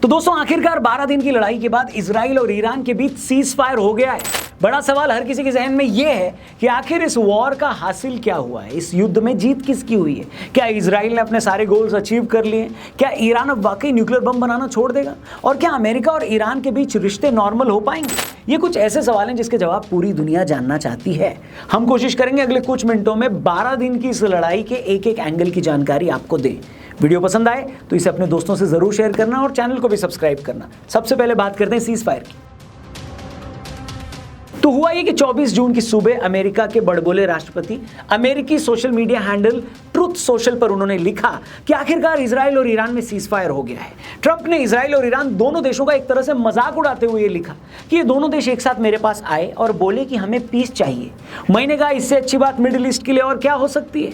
तो दोस्तों आखिरकार 12 दिन की लड़ाई के बाद इजराइल और ईरान के बीच सीज फायर हो गया है। बड़ा सवाल हर किसी के जहन में यह है कि आखिर इस वॉर का हासिल क्या हुआ है, इस युद्ध में जीत किसकी हुई है। क्या इजराइल ने अपने सारे गोल्स अचीव कर लिए? क्या ईरान अब वाकई न्यूक्लियर बम बनाना छोड़ देगा? और क्या अमेरिका और ईरान के बीच रिश्ते नॉर्मल हो पाएंगे? ये कुछ ऐसे सवाल हैं जिसके जवाब पूरी दुनिया जानना चाहती है। हम कोशिश करेंगे अगले कुछ मिनटों में 12 दिन की इस लड़ाई के एक एक एंगल की जानकारी आपको दें। वीडियो पसंद आए तो इसे अपने दोस्तों से जरूर शेयर करना और चैनल को भी सब्सक्राइब करना। सबसे पहले बात करते हैं सीज फायर की। तो हुआ ये कि 24 जून की सुबह अमेरिका के बड़बोले राष्ट्रपति अमेरिकी social media handle truth social पर उन्होंने लिखा कि आखिरकार इजराइल और ईरान में सीज फायर हो गया है। ट्रंप ने इजराइल और ईरान दोनों देशों का एक तरह से मजाक उड़ाते हुए लिखा कि ये दोनों देश एक साथ मेरे पास आए और बोले कि हमें पीस चाहिए। मैंने कहा इससे अच्छी बात मिडिल ईस्ट के लिए और क्या हो सकती है।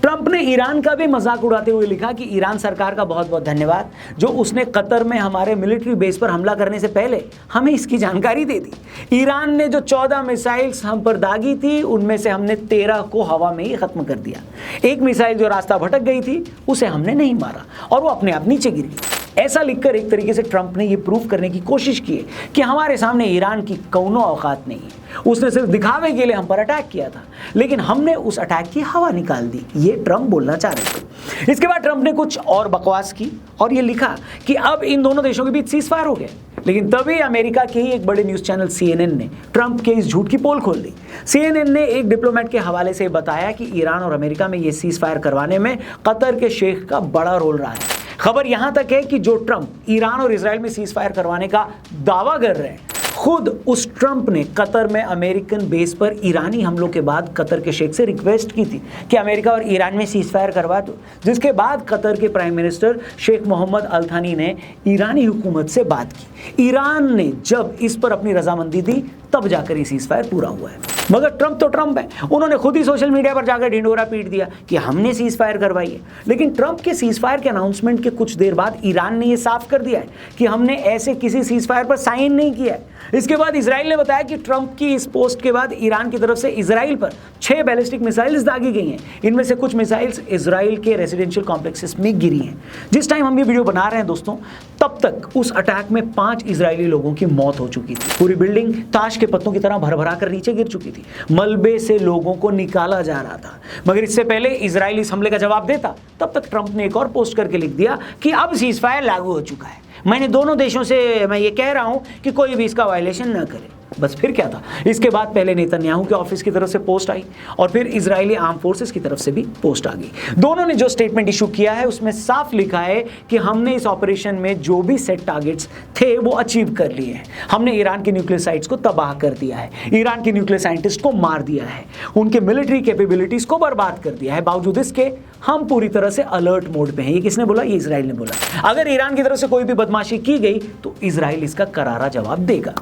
ट्रंप ने ईरान का भी मजाक उड़ाते हुए लिखा कि ईरान सरकार का बहुत बहुत धन्यवाद जो उसने कतर में हमारे मिलिट्री बेस पर हमला करने से पहले हमें इसकी जानकारी दे दी। ईरान ने जो 14 मिसाइल्स हम पर दागी थी उनमें से हमने 13 को हवा में ही खत्म कर दिया। एक मिसाइल जो रास्ता भटक गई थी उसे हमने नहीं मारा और वो अपने आप नीचे गिर गई। ऐसा लिखकर एक तरीके से ट्रंप ने यह प्रूव करने की कोशिश की है कि हमारे सामने ईरान की कौनो औकात नहीं है। उसने सिर्फ दिखावे के लिए हम पर अटैक किया था लेकिन हमने उस अटैक की हवा निकाल दी। ये ट्रंप बोलना चाह रहे थे। इसके बाद ट्रंप ने कुछ और बकवास की और ये लिखा कि अब इन दोनों देशों के बीच सीज फायर हो गया। लेकिन तभी अमेरिका के ही एक बड़े न्यूज चैनल CNN ने ट्रंप के इस झूठ की पोल खोल दी। CNN ने एक डिप्लोमेट के हवाले से बताया कि ईरान और अमेरिका में ये सीज फायर करवाने में कतर के शेख का बड़ा रोल रहा है। खबर यहां तक है कि जो ट्रंप ईरान और इजराइल में सीज फायर करवाने का दावा कर रहे हैं, खुद उस ट्रंप ने कतर में अमेरिकन बेस पर ईरानी हमलों के बाद कतर के शेख से रिक्वेस्ट की थी कि अमेरिका और ईरान में सीज फायर करवा दो। जिसके बाद कतर के प्राइम मिनिस्टर शेख मोहम्मद अल थानी ने ईरानी हुकूमत से बात की। ईरान ने जब इस पर अपनी रजामंदी दी तब जाकर ये सीज फायर पूरा हुआ है। मगर ट्रंप तो ट्रंप है, उन्होंने खुद ही सोशल मीडिया पर जाकर ढिंडोरा पीट दिया कि हमने सीज फायर करवाई है। लेकिन ट्रंप के सीज फायर के अनाउंसमेंट के कुछ देर बाद ईरान ने यह साफ कर दिया है कि हमने ऐसे किसी सीज फायर पर साइन नहीं किया है। इसके बाद इजराइल ने बताया कि ट्रंप की इस पोस्ट के बाद ईरान की तरफ से इजराइल पर 6 बैलिस्टिक मिसाइल्स दागी गई हैं। इनमें से कुछ मिसाइल्स इजराइल के रेजिडेंशियल कॉम्प्लेक्सेस में गिरी हैं। जिस टाइम हम ये वीडियो बना रहे हैं दोस्तों, तब तक उस अटैक में 5 इजरायली लोगों की मौत हो चुकी थी। पूरी बिल्डिंग ताश के पत्तों की तरह भर-भरा कर नीचे गिर चुकी थी। मलबे से लोगों को निकाला जा रहा था। मगर इससे पहले इजराइल इस हमले का जवाब देता, तब तक ट्रंप ने एक और पोस्ट करके लिख दिया कि अब सीज फायर लागू हो चुका है। मैंने दोनों देशों से मैं ये कह रहा हूं कि कोई भी इसका वायलेशन न करे। बस फिर क्या था। इसके बाद पहले नेतन्याहू के ऑफिस की तरफ से पोस्ट आई और फिर इजरायली आर्म फोर्सेस की तरफ से भी पोस्ट आ गई। दोनों ने जो स्टेटमेंट इशू किया है उसमें साफ लिखा है कि हमने इस ऑपरेशन में जो भी सेट टारगेट्स थे वो अचीव कर लिए हैं। हमने ईरान के न्यूक्लियर साइट्स को तबाह कर दिया है, ईरान के न्यूक्लियर साइंटिस्ट को मार दिया है, उनके मिलिट्री कैपेबिलिटीज को बर्बाद कर दिया है। बावजूद इसके हम पूरी तरह से अलर्ट मोड पे हैं। ये किसने बोला? ये इजराइल ने बोला। अगर ईरान की तरफ से कोई भी बदमाशी की गई तो इजराइल इसका करारा जवाब देगा।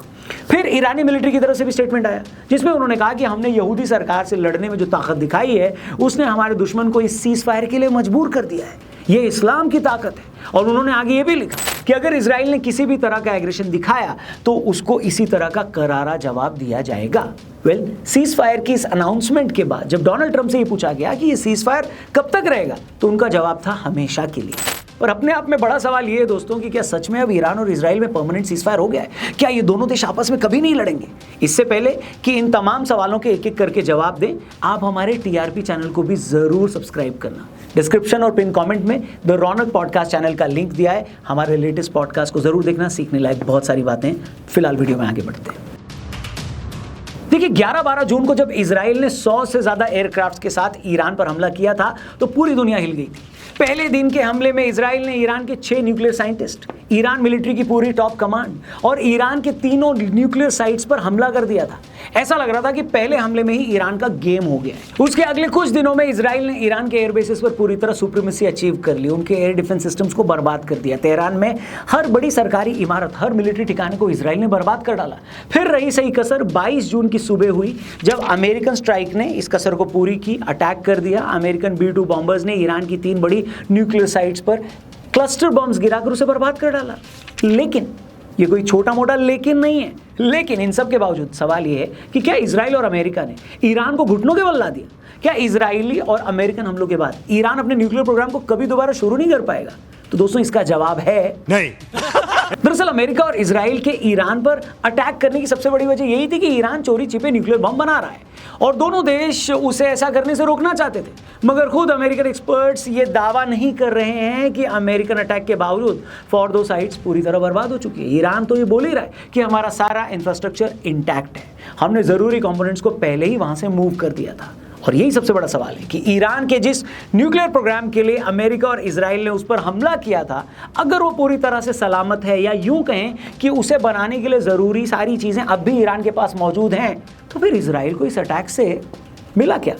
फिर ईरानी मिलिट्री की तरफ से भी स्टेटमेंट आया जिसमें उन्होंने कहा कि हमने यहूदी सरकार से लड़ने में जो ताकत दिखाई है उसने हमारे दुश्मन को इस सीज फायर के लिए मजबूर कर दिया है। ये इस्लाम की ताकत है। और उन्होंने आगे ये भी लिखा कि अगर इजराइल ने किसी भी तरह का एग्रेशन दिखाया तो उसको इसी तरह का करारा जवाब दिया जाएगा। सीज फायर की इस अनाउंसमेंट के बाद जब डोनाल्ड ट्रंप से ये पूछा गया कि ये सीज फायर कब तक रहेगा तो उनका जवाब था हमेशा के लिए। और अपने आप में बड़ा सवाल ये है दोस्तों कि क्या सच में अब ईरान और इजराइल में परमानेंट सीज फायर हो गया है? क्या ये दोनों देश आपस में कभी नहीं लड़ेंगे? इससे पहले कि इन तमाम सवालों के एक एक करके जवाब दें, आप हमारे TRP चैनल को भी जरूर सब्सक्राइब करना। डिस्क्रिप्शन और पिन कमेंट में द रौनक पॉडकास्ट चैनल का लिंक दिया है। हमारे लेटेस्ट पॉडकास्ट को जरूर देखना, सीखने लायक बहुत सारी बातें। फिलहाल वीडियो में आगे बढ़ते हैं। देखिए 11-12 जून को जब इजराइल ने 100 से ज्यादा एयरक्राफ्ट के साथ ईरान पर हमला किया था तो पूरी दुनिया हिल गई थी। पहले दिन के हमले में इजराइल ने ईरान के 6 न्यूक्लियर साइंटिस्ट, ईरान मिलिट्री की पूरी टॉप कमांड और ईरान के तीनों न्यूक्लियर साइट्स पर हमला कर दिया था। ऐसा लग रहा था कि पहले हमले में ही ईरान का गेम हो गया है। उसके अगले कुछ दिनों में इजराइल ने ईरान के एयरबेसेस पर पूरी तरह सुप्रीमेसी अचीव कर ली, उनके एयर डिफेंस सिस्टम्स को बर्बाद कर दिया। तेहरान में हर बड़ी सरकारी इमारत, हर मिलिट्री ठिकाने को इजराइल ने बर्बाद कर डाला। फिर रही सही कसर 22 जून की सुबह हुई जब अमेरिकन स्ट्राइक ने इस कसर को पूरी की, अटैक कर दिया। अमेरिकन B-2 बॉम्बर्स ने ईरान की 3 बड़ी न्यूक्लियर साइट्स पर क्लस्टर बॉम्ब्स गिराकर उसे बर्बाद कर डाला। लेकिन ये कोई छोटा मोटा लेकिन नहीं है। लेकिन इन सब के बावजूद सवाल ये है कि क्या इजराइल और अमेरिका ने ईरान को घुटनों के बल ला दिया? क्या इजरायली और अमेरिकन हमलों के बाद ईरान अपने न्यूक्लियर प्रोग्राम को कभी दोबारा शुरू नहीं कर पाएगा? तो दोस्तों इसका जवाब है नहीं। दरअसल अमेरिका और इजराइल के ईरान पर अटैक करने की सबसे बड़ी वजह यही थी कि ईरान चोरी छिपे न्यूक्लियर बम बना रहा है और दोनों देश उसे ऐसा करने से रोकना चाहते थे। मगर खुद अमेरिकन एक्सपर्ट्स ये दावा नहीं कर रहे हैं कि अमेरिकन अटैक के बावजूद फॉर साइट्स पूरी तरह बर्बाद हो चुकी है। ईरान तो ये बोल ही रहा है कि हमारा सारा इंफ्रास्ट्रक्चर इंटैक्ट है, हमने जरूरी कंपोनेंट्स को पहले ही वहां से मूव कर दिया था। और यही सबसे बड़ा सवाल है कि ईरान के जिस न्यूक्लियर प्रोग्राम के लिए अमेरिका और इजराइल ने उस पर हमला किया था, अगर वो पूरी तरह से सलामत है या यूं कहें कि उसे बनाने के लिए ज़रूरी सारी चीज़ें अब भी ईरान के पास मौजूद हैं, तो फिर इजराइल को इस अटैक से मिला क्या?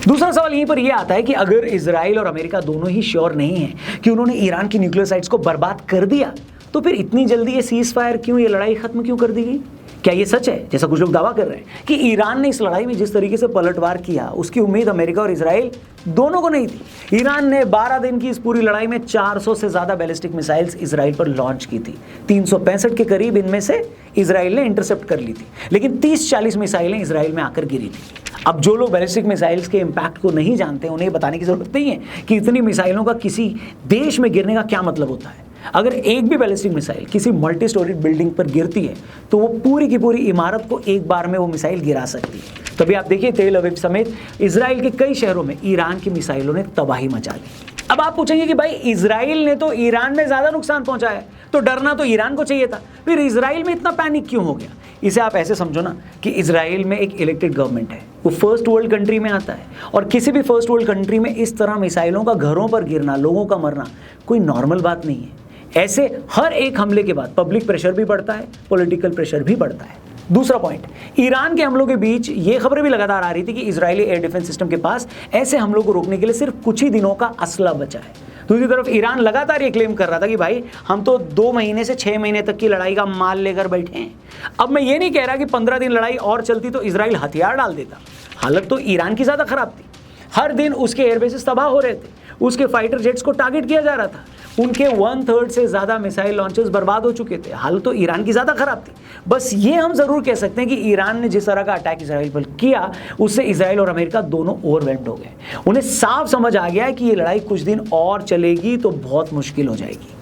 दूसरा सवाल यहीं पर यह आता है कि अगर इजराइल और अमेरिका दोनों ही श्योर नहीं है कि उन्होंने ईरान की न्यूक्लियर साइट्स को बर्बाद कर दिया, तो फिर इतनी जल्दी ये सीज फायर क्यों, ये लड़ाई खत्म क्यों कर दी गई? क्या ये सच है, जैसा कुछ लोग दावा कर रहे हैं, कि ईरान ने इस लड़ाई में जिस तरीके से पलटवार किया उसकी उम्मीद अमेरिका और इजराइल दोनों को नहीं थी? ईरान ने 12 दिन की इस पूरी लड़ाई में 400 से ज़्यादा बैलिस्टिक मिसाइल्स इजराइल पर लॉन्च की थी। 365 के करीब इनमें से इजराइल ने इंटरसेप्ट कर ली थी, लेकिन 30-40 मिसाइलें इजराइल में आकर गिरी थी। अब जो लोग बैलिस्टिक मिसाइल्स के इम्पैक्ट को नहीं जानते, उन्हें बताने की जरूरत नहीं है कि इतनी मिसाइलों का किसी देश में गिरने का क्या मतलब होता है। अगर एक भी बैलिस्टिक मिसाइल किसी मल्टी स्टोरी बिल्डिंग पर गिरती है तो वो पूरी की पूरी इमारत को एक बार में वो मिसाइल गिरा सकती है। तभी आप देखिए तेल अवीव समेत इजराइल के कई शहरों में ईरान की मिसाइलों ने तबाही मचा दी। अब आप पूछेंगे कि भाई इजराइल ने तो ईरान में ज्यादा नुकसान पहुंचाया है, तो डरना तो ईरान को चाहिए था, फिर इजराइल में इतना पैनिक क्यों हो गया? इसे आप ऐसे समझो ना कि इजराइल में एक इलेक्टेड गवर्नमेंट है, वो फर्स्ट वर्ल्ड कंट्री में आता है, और किसी भी फर्स्ट वर्ल्ड कंट्री में इस तरह मिसाइलों का घरों पर गिरना, लोगों का मरना कोई नॉर्मल बात नहीं है। ऐसे हर एक हमले के बाद पब्लिक प्रेशर भी बढ़ता है, पॉलिटिकल प्रेशर भी बढ़ता है। दूसरा पॉइंट, ईरान के हमलों के बीच ये खबरें भी लगातार आ रही थी कि इजरायली एयर डिफेंस सिस्टम के पास ऐसे हमलों को रोकने के लिए सिर्फ कुछ ही दिनों का असला बचा है। दूसरी तरफ ईरान लगातार ये क्लेम कर रहा था कि भाई हम तो 2 महीने से 6 महीने तक की लड़ाई का माल लेकर बैठे हैं। अब मैं ये नहीं कह रहा कि 15 दिन लड़ाई और चलती तो इजराइल हथियार डाल देता, हालत तो ईरान की ज़्यादा खराब थी। हर दिन उसके एयरबेसेस तबाह हो रहे थे, उसके फाइटर जेट्स को टारगेट किया जा रहा था, उनके 1/3 से ज़्यादा मिसाइल लॉन्चर्स बर्बाद हो चुके थे। हालत तो ईरान की ज़्यादा खराब थी। बस ये हम ज़रूर कह सकते हैं कि ईरान ने जिस तरह का अटैक इजराइल पर किया, उससे इजराइल और अमेरिका दोनों ओवरवेल्म्ड हो गए। उन्हें साफ समझ आ गया है कि ये लड़ाई कुछ दिन और चलेगी तो बहुत मुश्किल हो जाएगी।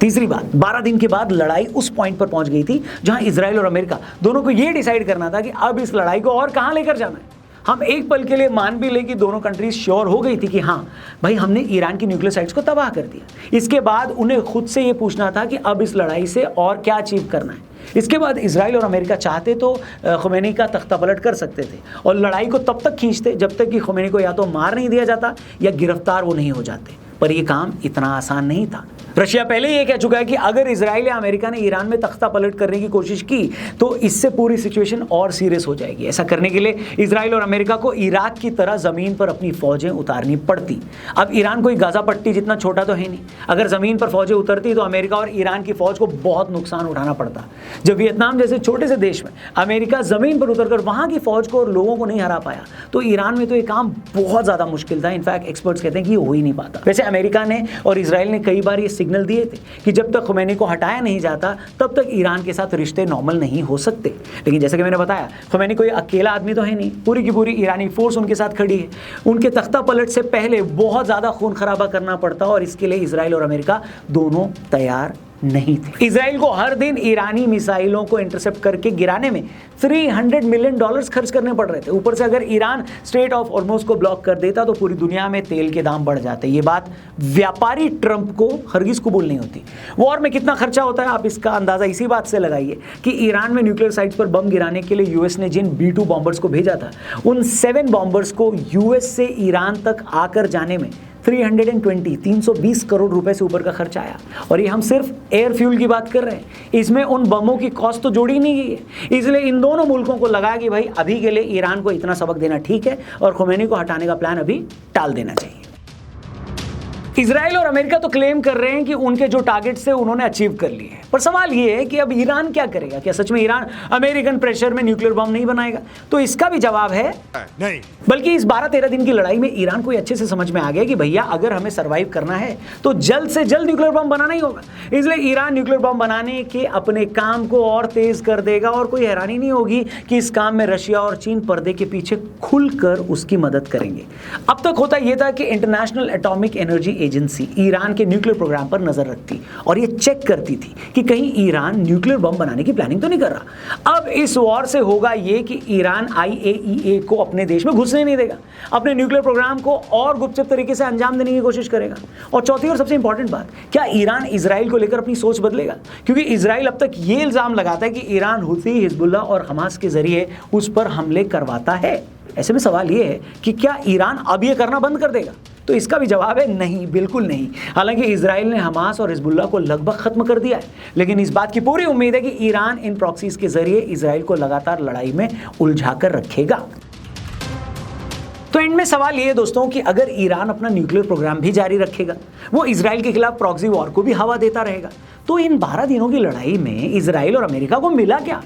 तीसरी बात, 12 दिन के बाद लड़ाई उस पॉइंट पर पहुंच गई थी जहां इजराइल और अमेरिका दोनों को यह डिसाइड करना था कि अब इस लड़ाई को और कहां लेकर जाना है। हम एक पल के लिए मान भी ले कि दोनों कंट्रीज श्योर हो गई थी कि हाँ भाई हमने ईरान की न्यूक्लियर साइट्स को तबाह कर दिया। इसके बाद उन्हें खुद से ये पूछना था कि अब इस लड़ाई से और क्या अचीव करना है। इसके बाद इजराइल और अमेरिका चाहते तो खुमैनी का तख्ता पलट कर सकते थे और लड़ाई को तब तक खींचते जब तक कि खुमैनी को या तो मार नहीं दिया जाता या गिरफ्तार वो नहीं हो जाते। पर यह काम इतना आसान नहीं था। रशिया पहले ही ये कह चुका है कि अगर इजराइल या अमेरिका ने ईरान में तख्ता पलट करने की कोशिश की तो इससे पूरी सिचुएशन और सीरियस हो जाएगी। ऐसा करने के लिए इजराइल और अमेरिका को इराक की तरह ज़मीन पर अपनी फ़ौजें उतारनी पड़ती। अब ईरान कोई गाज़ा पट्टी जितना छोटा तो है नहीं, अगर ज़मीन पर फ़ौजें उतरती तो अमेरिका और ईरान की फ़ौज को बहुत नुकसान उठाना पड़ता। जब वियतनाम जैसे छोटे से देश में अमेरिका ज़मीन पर उतरकर वहाँ की फ़ौज को और लोगों को नहीं हरा पाया तो ईरान में तो ये काम बहुत ज़्यादा मुश्किल था। इनफैक्ट एक्सपर्ट्स कहते हैं कि ये हो ही नहीं पाता। वैसे अमेरिका ने और इजराइल ने कई बार ये सिग्नल दिए थे कि जब तक खुमैनी को हटाया नहीं जाता तब तक ईरान के साथ रिश्ते नॉर्मल नहीं हो सकते। लेकिन जैसे कि मैंने बताया, खुमैनी कोई अकेला आदमी तो है नहीं, पूरी की पूरी ईरानी फोर्स उनके साथ खड़ी है। उनके तख्ता पलट से पहले बहुत ज़्यादा खून खराबा करना पड़ता और इसके लिए इजराइल और अमेरिका दोनों तैयार नहीं थे। इजराइल को हर दिन ईरानी मिसाइलों को इंटरसेप्ट करके गिराने में $300 मिलियन खर्च करने पड़ रहे थे। ऊपर से अगर ईरान स्ट्रेट ऑफ हॉर्मुज़ को ब्लॉक कर देता तो पूरी दुनिया में तेल के दाम बढ़ जाते। ये बात व्यापारी ट्रंप को हरगिज कबूल नहीं होती। वॉर में कितना खर्चा होता है आप इसका अंदाजा इसी बात से लगाइए कि ईरान में न्यूक्लियर साइट्स पर बम गिराने के लिए यूएस ने जिन B-2 बॉम्बर्स को भेजा था, उन 7 बॉम्बर्स को यूएस से ईरान तक आकर जाने में 320 करोड़ रुपए से ऊपर का खर्च आया। और ये हम सिर्फ एयर फ्यूल की बात कर रहे हैं, इसमें उन बमों की कॉस्ट तो जोड़ी नहीं गई है। इसलिए इन दोनों मुल्कों को लगा कि भाई अभी के लिए ईरान को इतना सबक देना ठीक है और खुमैनी को हटाने का प्लान अभी टाल देना चाहिए। इजराइल और अमेरिका तो क्लेम कर रहे हैं कि उनके जो टारगेट्स थे उन्होंने अचीव कर लिए हैं, पर सवाल ये है कि अब ईरान क्या करेगा? क्या सच में ईरान अमेरिकन प्रेशर में न्यूक्लियर बम नहीं बनाएगा? तो इसका भी जवाब है नहीं। बल्कि इस 12-13 दिन की लड़ाई में ईरान को अच्छे से समझ में आ गया कि भैया अगर हमें सर्वाइव करना है तो जल्द से जल्द न्यूक्लियर बम बनाना ही होगा। इसलिए ईरान न्यूक्लियर बम बनाने के अपने काम को और तेज कर देगा और कोई हैरानी नहीं होगी कि इस काम में रशिया और चीन पर्दे के पीछे खुलकर उसकी मदद करेंगे। अब तक होता यह था कि international atomic energy agency Iran के न्यूक्लियर प्रोग्राम पर नजर रखती और ये चेक करती थी कि कहीं ईरान न्यूक्लियर बम बनाने की प्लानिंग तो नहीं कर रहा। अब इस वॉर से होगा ये कि ईरान IAEA को अपने देश में घुसने नहीं देगा, अपने न्यूक्लियर प्रोग्राम को और गुपचुप तरीके से अंजाम देने की कोशिश करेगा। और चौथी और सबसे इंपॉर्टेंट बात, क्या ईरान इजराइल को लेकर अपनी सोच बदलेगा? क्योंकि इजराइल अब तक ये इल्जाम लगाता है कि ईरान हुती, हिजबुल्लाह और हमास के जरिए उस पर हमले करवाता है। ऐसे में सवाल ये है कि क्या ईरान अब ये करना बंद कर देगा? तो इसका भी जवाब है नहीं, बिल्कुल नहीं। हालांकि इजराइल ने हमास और हिजबुल्लाह को लगभग खत्म कर दिया है, लेकिन इस बात की पूरी उम्मीद है कि ईरान इन प्रॉक्सीज के जरिए इजराइल को लगातार लड़ाई में उलझाकर रखेगा। तो एंड में सवाल ये है दोस्तों कि अगर ईरान अपना न्यूक्लियर प्रोग्राम भी जारी रखेगा, वो इजराइल के खिलाफ प्रॉक्सी वॉर को भी हवा देता रहेगा, तो इन 12 दिनों की लड़ाई में इजराइल और अमेरिका को मिला क्या?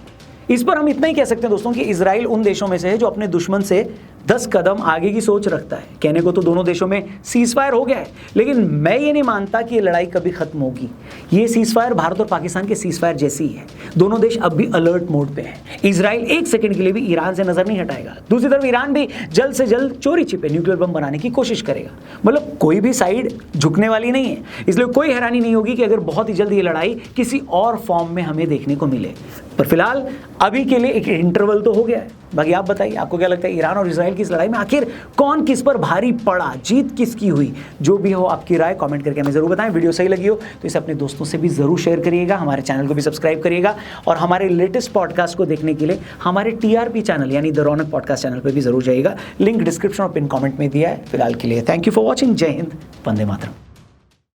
इस पर हम इतना ही कह सकते हैं दोस्तों कि इजराइल उन देशों में से है जो अपने दुश्मन से 10 कदम आगे की सोच रखता है। कहने को तो दोनों देशों में सीज फायर हो गया है, लेकिन मैं ये नहीं मानता कि ये लड़ाई कभी खत्म होगी। ये सीज फायर भारत और पाकिस्तान के सीज फायर जैसी ही है। दोनों देश अब भी अलर्ट मोड पे हैं। इजराइल एक सेकंड के लिए भी ईरान से नजर नहीं हटाएगा। दूसरी तरफ ईरान भी जल्द से जल्द चोरी छिपे न्यूक्लियर बम बनाने की कोशिश करेगा। मतलब कोई भी साइड झुकने वाली नहीं है, इसलिए कोई हैरानी नहीं होगी कि अगर बहुत ही जल्द ये लड़ाई किसी और फॉर्म में हमें देखने को मिले। पर फिलहाल अभी के लिए एक इंटरवल तो हो गया है। बाकी आप बताइए, आपको क्या लगता है ईरान और इजराइल की इस लड़ाई में आखिर कौन किस पर भारी पड़ा, जीत किसकी हुई? जो भी हो आपकी राय कमेंट करके हमें जरूर बताएं। वीडियो सही लगी हो तो इसे अपने दोस्तों से भी जरूर शेयर करिएगा, हमारे चैनल को भी सब्सक्राइब करिएगा और हमारे लेटेस्ट पॉडकास्ट को देखने के लिए हमारे TRP चैनल यानी द रौनक पॉडकास्ट चैनल पर भी जरूर जाइएगा। लिंक डिस्क्रिप्शन और पिन कमेंट में दिया है। फिलहाल के लिए थैंक यू फॉर वॉचिंग। जय हिंद, वंदे मातरम।